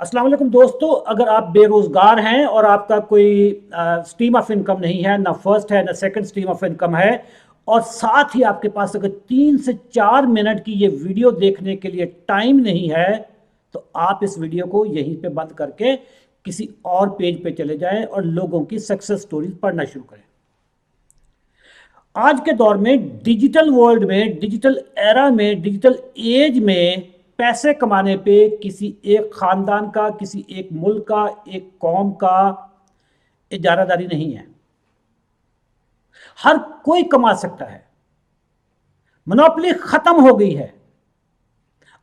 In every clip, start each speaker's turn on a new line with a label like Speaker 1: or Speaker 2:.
Speaker 1: अस्सलाम वालेकुम दोस्तों, अगर आप बेरोज़गार हैं और आपका कोई स्ट्रीम ऑफ इनकम नहीं है, ना फर्स्ट है ना सेकंड स्ट्रीम ऑफ इनकम है, और साथ ही आपके पास अगर 3 से 4 मिनट की ये वीडियो देखने के लिए टाइम नहीं है, तो आप इस वीडियो को यहीं पे बंद करके किसी और पेज पे चले जाएं और लोगों की सक्सेस स्टोरीज पढ़ना शुरू करें। आज के दौर में, डिजिटल वर्ल्ड में, डिजिटल एरा में, डिजिटल एज में पैसे कमाने पे किसी एक खानदान का, किसी एक मुल्क का, एक कौम का इजारादारी नहीं है। हर कोई कमा सकता है। मोनोपोली खत्म हो गई है।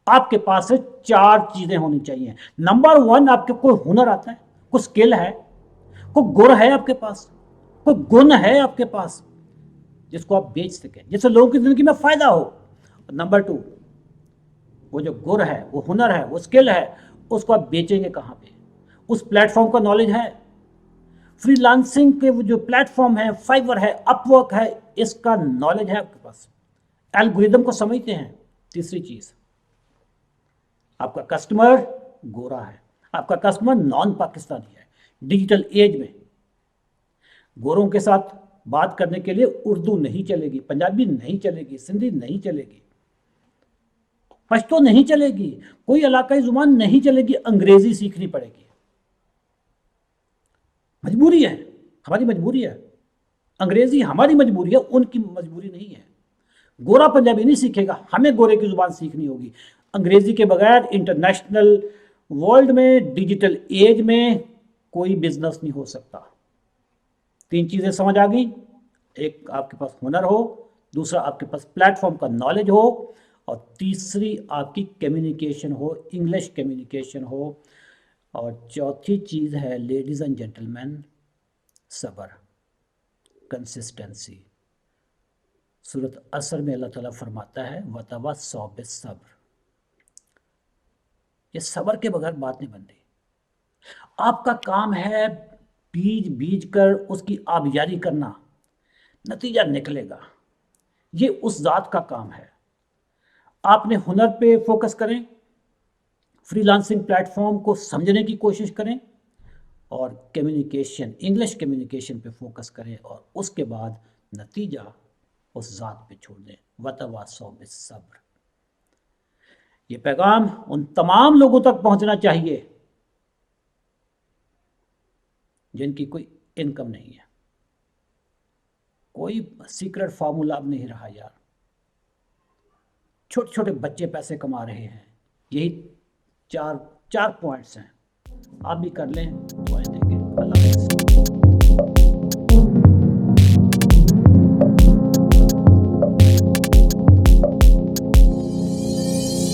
Speaker 1: आपके पास से 4 चीजें होनी चाहिए। नंबर 1, आपके कोई हुनर आता है, कोई स्किल है, कोई गुण है आपके पास, कोई गुण है आपके पास जिसको आप बेच सकें, जिससे लोगों की जिंदगी में फायदा हो। नंबर 2, वो जो गुण है, वो हुनर है, वो स्किल है, उसको आप बेचेंगे कहाँ पे? उस प्लेटफॉर्म का नॉलेज है? फ्रीलांसिंग के वो जो प्लेटफॉर्म है, फाइवर है, अपवर्क है, इसका नॉलेज है आपके पास? एल्गोरिदम को समझते हैं? तीसरी चीज, आपका कस्टमर गोरा है, आपका कस्टमर नॉन पाकिस्तानी है। डिजिटल एज में गोरों के साथ बात करने के लिए उर्दू नहीं चलेगी, पंजाबी नहीं चलेगी, सिंधी नहीं चलेगी, पश्तो नहीं चलेगी, कोई इलाकाई जुबान नहीं चलेगी, अंग्रेजी सीखनी पड़ेगी। मजबूरी है, हमारी मजबूरी है। अंग्रेजी हमारी मजबूरी है, उनकी मजबूरी नहीं है। गोरा पंजाबी नहीं सीखेगा, हमें गोरे की जुबान सीखनी होगी। अंग्रेजी के बगैर इंटरनेशनल वर्ल्ड में, डिजिटल एज में कोई बिजनेस नहीं हो सकता। 3 चीजें समझ आ गई? एक, आपके पास हुनर हो, दूसरा आपके पास प्लेटफॉर्म का नॉलेज हो, और तीसरी आपकी कम्युनिकेशन हो, इंग्लिश कम्युनिकेशन हो, और चौथी चीज़ है लेडीज़ एंड जेंटलमैन, सब्र, कंसिस्टेंसी। सूरत असर में अल्लाह ताला फरमाता है वतवस्सौ बिस्सब्र। ये सब्र के बगैर बात नहीं बनती। आपका काम है बीज बीज कर उसकी आबियारी करना, नतीजा निकलेगा। ये उस ज़ात का काम है। आपने हुनर पे फोकस करें, फ्रीलांसिंग प्लेटफॉर्म को समझने की कोशिश करें, और कम्युनिकेशन, इंग्लिश कम्युनिकेशन पे फोकस करें, और उसके बाद नतीजा उस ज़ात पे छोड़ दें। वतवासौ बिस्सब्र। ये पैगाम उन तमाम लोगों तक पहुंचना चाहिए जिनकी कोई इनकम नहीं है। कोई सीक्रेट फार्मूला अब नहीं रहा यार। छोटे छोटे बच्चे पैसे कमा रहे हैं। यही चार चार पॉइंट्स हैं, आप भी कर लें, दुआएं देंगे। अल्लाह हाफ़िज़।